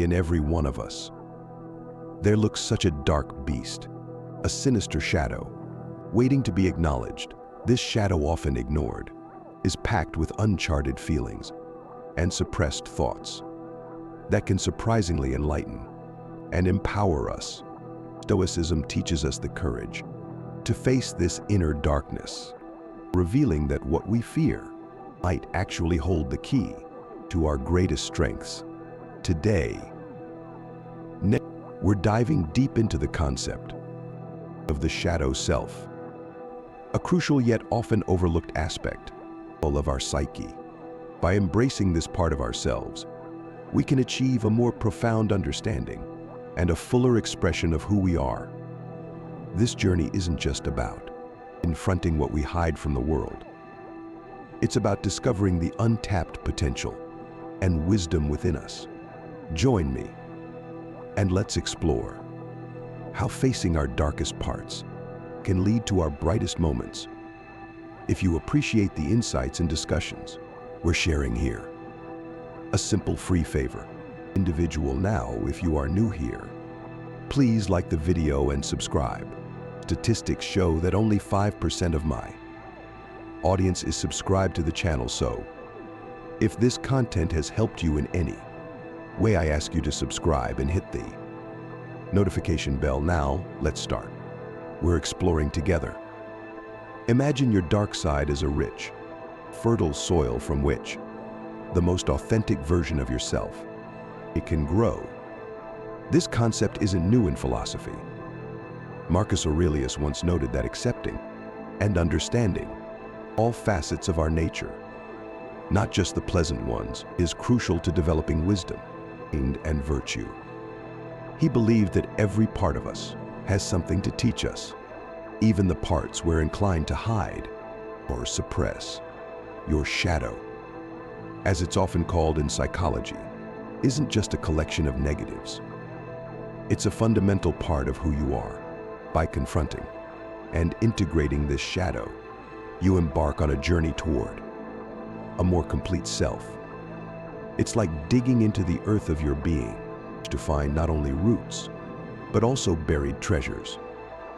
in every one of us. There looks such a dark beast, a sinister shadow, waiting to be acknowledged. This shadow, often ignored, is packed with uncharted feelings and suppressed thoughts that can surprisingly enlighten and empower us. Stoicism teaches us the courage to face this inner darkness, revealing that what we fear might actually hold the key to our greatest strengths. Today, we're diving deep into the concept of the shadow self, a crucial yet often overlooked aspect of our psyche. By embracing this part of ourselves, we can achieve a more profound understanding and a fuller expression of who we are. This journey isn't just about confronting what we hide from the world. It's about discovering the untapped potential and wisdom within us. Join me, and let's explore how facing our darkest parts can lead to our brightest moments. If you appreciate the insights and discussions we're sharing here, a simple free favor. Individual now, if you are new here, please like the video and subscribe. Statistics show that only 5% of my audience is subscribed to the channel, so if this content has helped you in any way, I ask you to subscribe and hit the notification bell. Now, let's start. We're exploring together. Imagine your dark side as a rich, fertile soil from which the most authentic version of yourself it can grow. This concept isn't new in philosophy. Marcus Aurelius once noted that accepting and understanding all facets of our nature, not just the pleasant ones, is crucial to developing wisdom and virtue. He believed that every part of us has something to teach us, even the parts we're inclined to hide or suppress. Your shadow, as it's often called in psychology, isn't just a collection of negatives. It's a fundamental part of who you are. By confronting and integrating this shadow, you embark on a journey toward a more complete self. It's like digging into the earth of your being to find not only roots, but also buried treasures.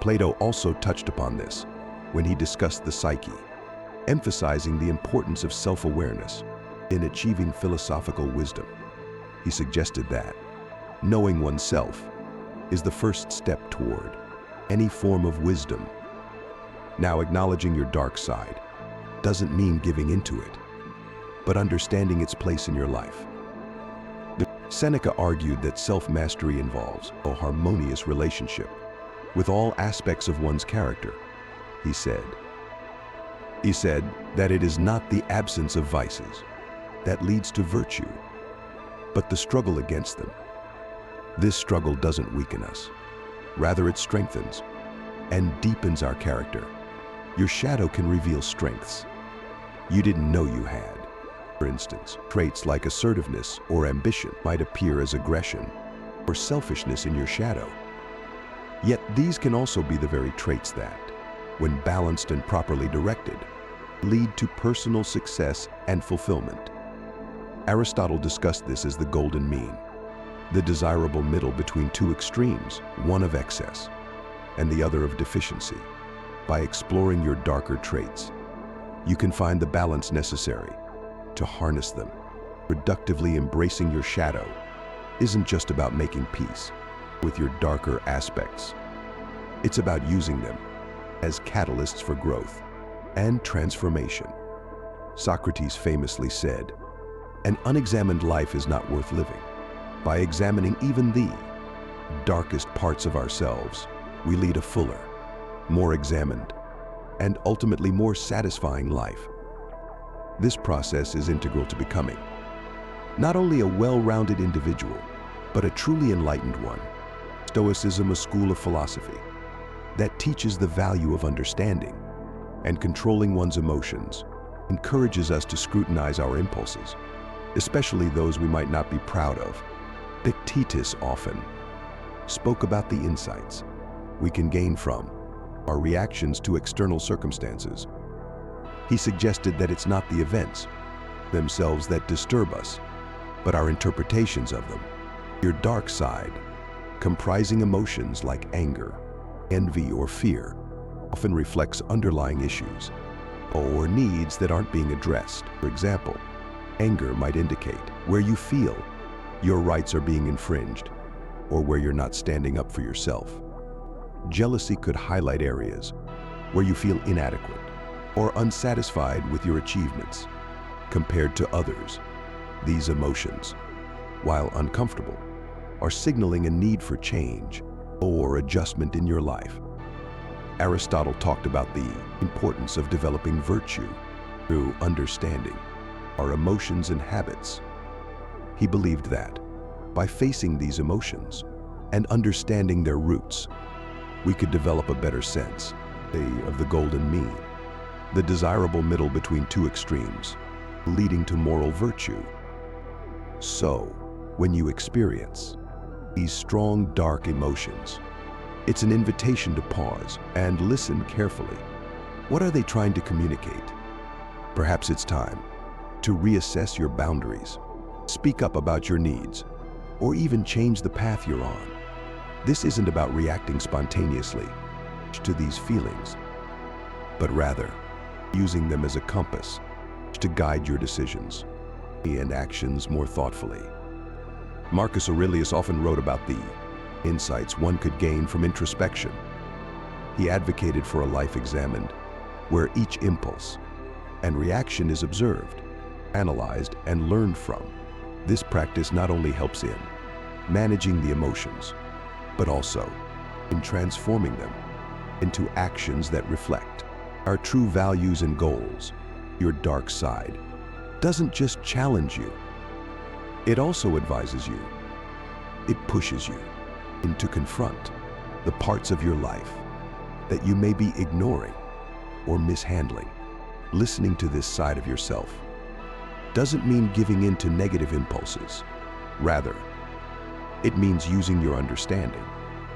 Plato also touched upon this when he discussed the psyche, emphasizing the importance of self-awareness in achieving philosophical wisdom. He suggested that knowing oneself is the first step toward any form of wisdom. Now, acknowledging your dark side doesn't mean giving into it, but understanding its place in your life. Seneca argued that self-mastery involves a harmonious relationship with all aspects of one's character. He said that it is not the absence of vices that leads to virtue, but the struggle against them. This struggle doesn't weaken us. Rather, it strengthens and deepens our character. Your shadow can reveal strengths you didn't know you had. For instance, traits like assertiveness or ambition might appear as aggression or selfishness in your shadow. Yet these can also be the very traits that, when balanced and properly directed, lead to personal success and fulfillment. Aristotle discussed this as the golden mean, the desirable middle between two extremes, one of excess and the other of deficiency. By exploring your darker traits, you can find the balance necessary to harness them. Productively embracing your shadow isn't just about making peace with your darker aspects. It's about using them as catalysts for growth and transformation. Socrates famously said, "An unexamined life is not worth living." By examining even the darkest parts of ourselves, we lead a fuller, more examined, and ultimately more satisfying life. This process is integral to becoming not only a well-rounded individual, but a truly enlightened one. Stoicism, a school of philosophy that teaches the value of understanding and controlling one's emotions, encourages us to scrutinize our impulses, especially those we might not be proud of. Epictetus often spoke about the insights we can gain from our reactions to external circumstances. He suggested that it's not the events themselves that disturb us, but our interpretations of them. Your dark side, comprising emotions like anger, envy, or fear, often reflects underlying issues or needs that aren't being addressed. For example, anger might indicate where you feel your rights are being infringed or where you're not standing up for yourself. Jealousy could highlight areas where you feel inadequate or unsatisfied with your achievements compared to others. These emotions, while uncomfortable, are signaling a need for change or adjustment in your life. Aristotle talked about the importance of developing virtue through understanding our emotions and habits. He believed that by facing these emotions and understanding their roots, we could develop a better sense of the golden mean, the desirable middle between two extremes, leading to moral virtue. So, when you experience these strong, dark emotions, it's an invitation to pause and listen carefully. What are they trying to communicate? Perhaps it's time to reassess your boundaries, speak up about your needs, or even change the path you're on. This isn't about reacting spontaneously to these feelings, but rather using them as a compass to guide your decisions and actions more thoughtfully. Marcus Aurelius often wrote about the insights one could gain from introspection. He advocated for a life examined, where each impulse and reaction is observed, analyzed, and learned from. This practice not only helps in managing the emotions, but also in transforming them into actions that reflect our true values and goals. Your dark side doesn't just challenge you, it also advises you. It pushes you to confront the parts of your life that you may be ignoring or mishandling. Listening to this side of yourself doesn't mean giving in to negative impulses. Rather, it means using your understanding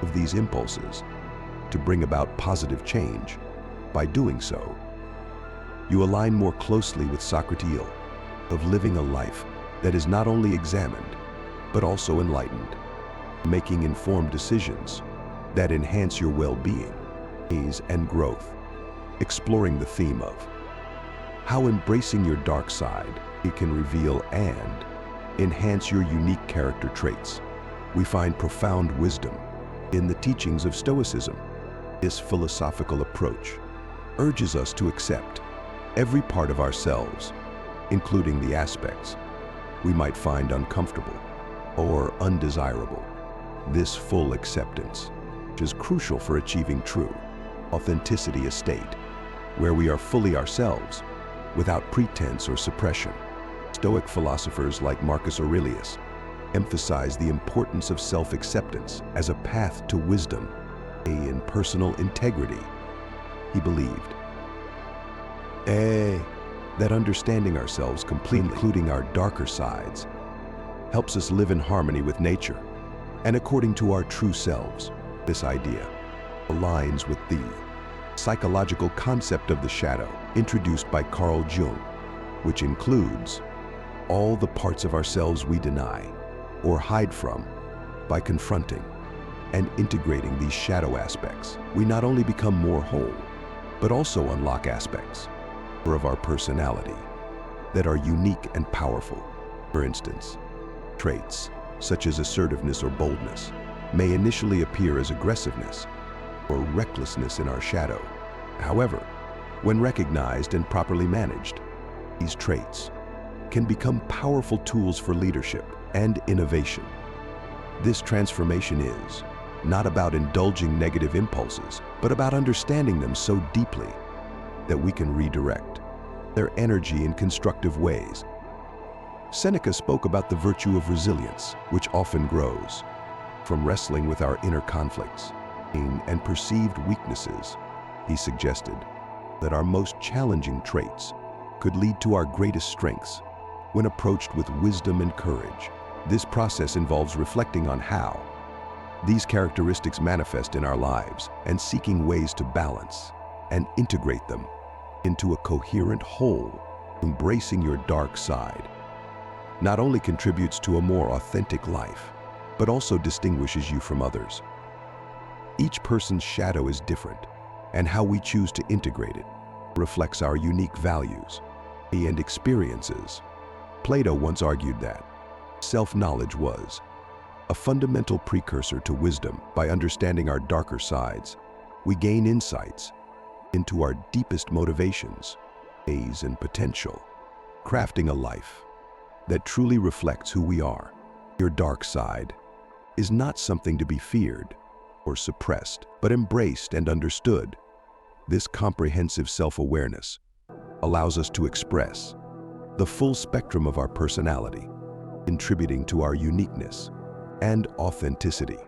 of these impulses to bring about positive change. By doing so, you align more closely with Socrates of living a life that is not only examined, but also enlightened, making informed decisions that enhance your well-being, ease, and growth. Exploring the theme of how embracing your dark side can reveal and enhance your unique character traits. We find profound wisdom in the teachings of Stoicism. This philosophical approach urges us to accept every part of ourselves, including the aspects we might find uncomfortable or undesirable. This full acceptance is crucial for achieving true authenticity, a state where we are fully ourselves without pretense or suppression. Stoic philosophers like Marcus Aurelius emphasize the importance of self-acceptance as a path to wisdom and personal integrity. He believed that understanding ourselves completely, including our darker sides, helps us live in harmony with nature and according to our true selves. This idea aligns with the psychological concept of the shadow introduced by Carl Jung, which includes all the parts of ourselves we deny or hide from. By confronting and integrating these shadow aspects, we not only become more whole, but also unlock aspects of our personality that are unique and powerful. For instance, traits such as assertiveness or boldness may initially appear as aggressiveness or recklessness in our shadow. However, when recognized and properly managed, these traits can become powerful tools for leadership and innovation. This transformation is not about indulging negative impulses, but about understanding them so deeply that we can redirect their energy in constructive ways. Seneca spoke about the virtue of resilience, which often grows from wrestling with our inner conflicts and perceived weaknesses. He suggested that our most challenging traits could lead to our greatest strengths when approached with wisdom and courage. This process involves reflecting on how these characteristics manifest in our lives and seeking ways to balance and integrate them into a coherent whole. Embracing your dark side not only contributes to a more authentic life, but also distinguishes you from others. Each person's shadow is different, and how we choose to integrate it reflects our unique values and experiences. Plato once argued that self-knowledge was a fundamental precursor to wisdom. By understanding our darker sides, we gain insights into our deepest motivations, aims, and potential, crafting a life that truly reflects who we are. Your dark side is not something to be feared or suppressed, but embraced and understood. This comprehensive self-awareness allows us to express the full spectrum of our personality, contributing to our uniqueness and authenticity.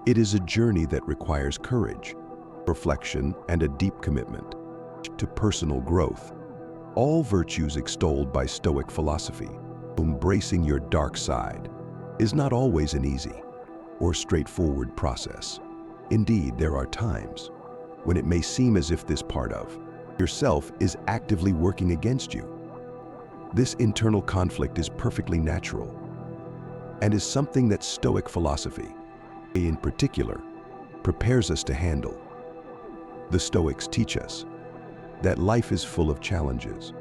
It is a journey that requires courage, reflection, and a deep commitment to personal growth, all virtues extolled by Stoic philosophy. Embracing your dark side is not always an easy or straightforward process. Indeed, there are times when it may seem as if this part of yourself is actively working against you. This internal conflict is perfectly natural and is something that Stoic philosophy, in particular, prepares us to handle. The Stoics teach us that life is full of challenges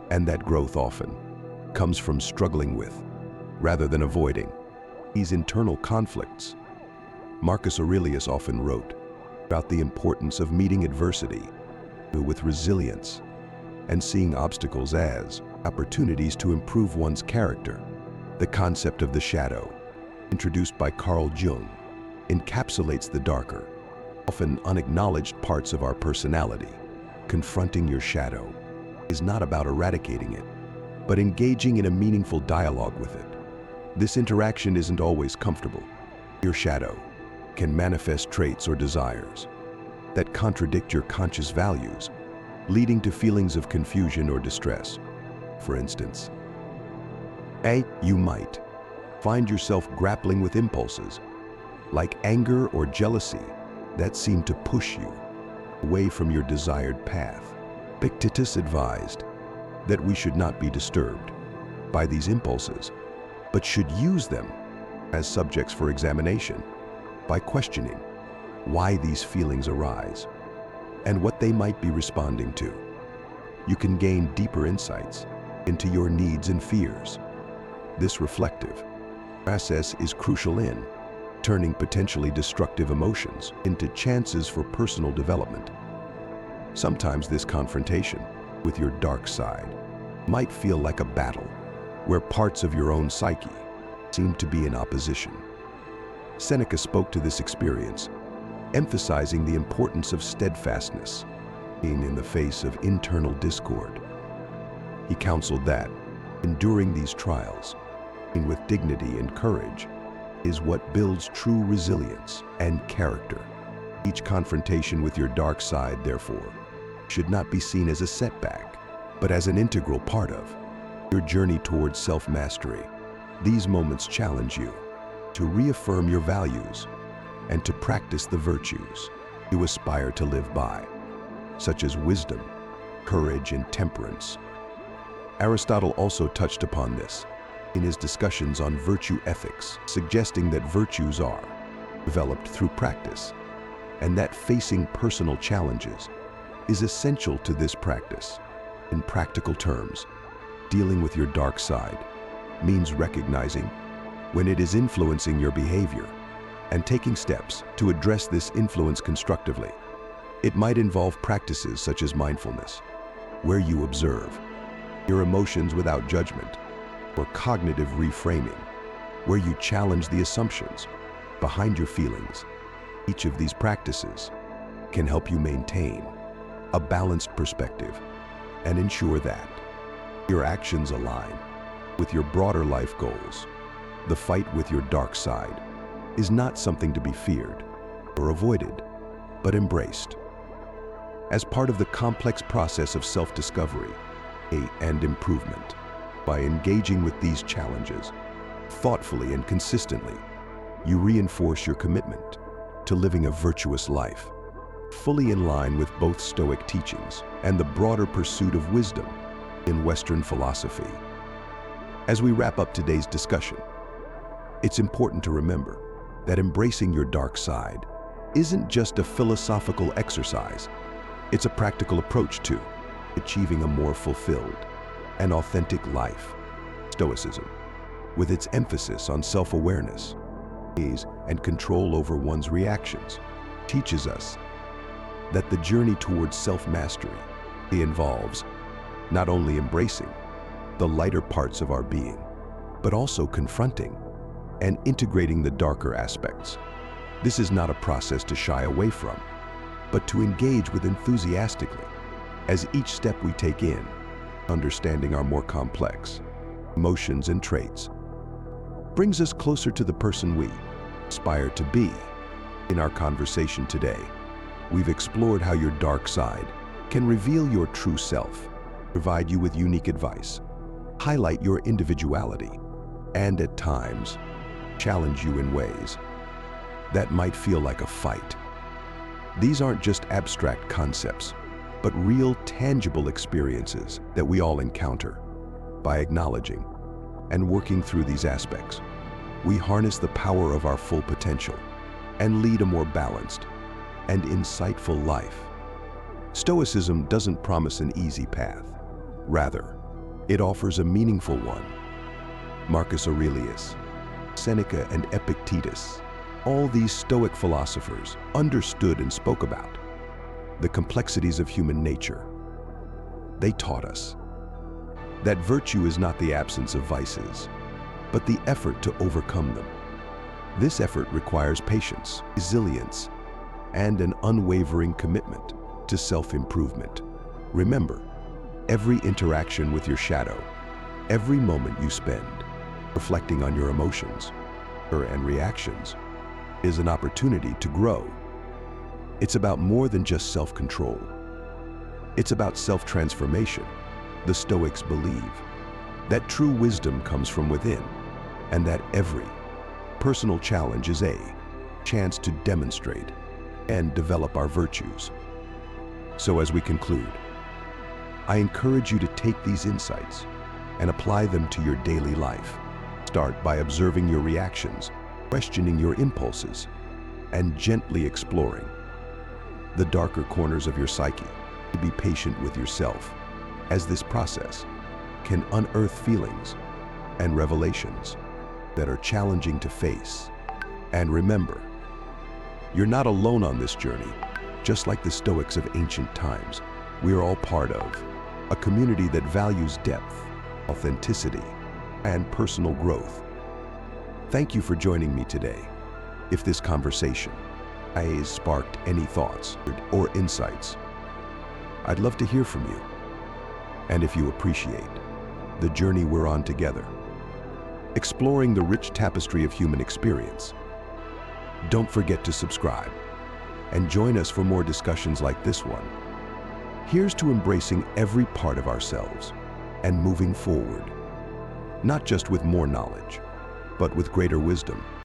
and that growth often comes from struggling with, rather than avoiding, these internal conflicts. Marcus Aurelius often wrote about the importance of meeting adversity with resilience and seeing obstacles as opportunities to improve one's character. The concept of the shadow, introduced by Carl Jung, encapsulates the darker, often unacknowledged parts of our personality. Confronting your shadow is not about eradicating it, but engaging in a meaningful dialogue with it. This interaction isn't always comfortable. Your shadow can manifest traits or desires that contradict your conscious values, leading to feelings of confusion or distress. For instance, you might find yourself grappling with impulses like anger or jealousy that seem to push you away from your desired path. Epictetus advised that we should not be disturbed by these impulses, but should use them as subjects for examination by questioning why these feelings arise and what they might be responding to. You can gain deeper insights into your needs and fears. This reflective process is crucial in turning potentially destructive emotions into chances for personal development. Sometimes this confrontation with your dark side might feel like a battle where parts of your own psyche seem to be in opposition. Seneca spoke to this experience, emphasizing the importance of steadfastness, being in the face of internal discord. He counseled that enduring these trials with dignity and courage is what builds true resilience and character. Each confrontation with your dark side, therefore, should not be seen as a setback, but as an integral part of your journey towards self-mastery. These moments challenge you to reaffirm your values and to practice the virtues you aspire to live by, such as wisdom, courage, and temperance. Aristotle also touched upon this in his discussions on virtue ethics, suggesting that virtues are developed through practice and that facing personal challenges is essential to this practice. In practical terms, dealing with your dark side means recognizing when it is influencing your behavior and taking steps to address this influence constructively. It might involve practices such as mindfulness, where you observe your emotions without judgment, or cognitive reframing, where you challenge the assumptions behind your feelings. Each of these practices can help you maintain a balanced perspective and ensure that your actions align with your broader life goals. The fight with your dark side is not something to be feared or avoided, but embraced as part of the complex process of self-discovery and improvement. By engaging with these challenges thoughtfully and consistently, you reinforce your commitment to living a virtuous life, fully in line with both Stoic teachings and the broader pursuit of wisdom in Western philosophy. As we wrap up today's discussion, It's important to remember that embracing your dark side isn't just a philosophical exercise. It's a practical approach to achieving a more fulfilled and authentic life. Stoicism, with its emphasis on self-awareness, ease, and control over one's reactions, teaches us that the journey towards self-mastery involves not only embracing the lighter parts of our being, but also confronting and integrating the darker aspects. This is not a process to shy away from, but to engage with enthusiastically, as each step we take in understanding our more complex emotions and traits brings us closer to the person we aspire to be. In our conversation today, we've explored how your dark side can reveal your true self, provide you with unique advice, highlight your individuality, and at times challenge you in ways that might feel like a fight. These aren't just abstract concepts, but real, tangible experiences that we all encounter. By acknowledging and working through these aspects, we harness the power of our full potential and lead a more balanced and insightful life. Stoicism doesn't promise an easy path. Rather, it offers a meaningful one. Marcus Aurelius, Seneca, and Epictetus, all these Stoic philosophers understood and spoke about the complexities of human nature. They taught us that virtue is not the absence of vices, but the effort to overcome them. This effort requires patience, resilience, and an unwavering commitment to self-improvement. Remember, every interaction with your shadow, every moment you spend reflecting on your emotions and reactions, is an opportunity to grow. It's about more than just self-control. It's about self-transformation. The Stoics believe that true wisdom comes from within, and that every personal challenge is a chance to demonstrate and develop our virtues. So as we conclude, I encourage you to take these insights and apply them to your daily life. Start by observing your reactions, questioning your impulses, and gently exploring the darker corners of your psyche. Be patient with yourself, as this process can unearth feelings and revelations that are challenging to face. And remember, you're not alone on this journey. Just like the Stoics of ancient times, we are all part of a community that values depth, authenticity, and personal growth. Thank you for joining me today. If this conversation has sparked any thoughts or insights, I'd love to hear from you. And if you appreciate the journey we're on together, exploring the rich tapestry of human experience, don't forget to subscribe and join us for more discussions like this one. Here's to embracing every part of ourselves and moving forward, not just with more knowledge, but with greater wisdom.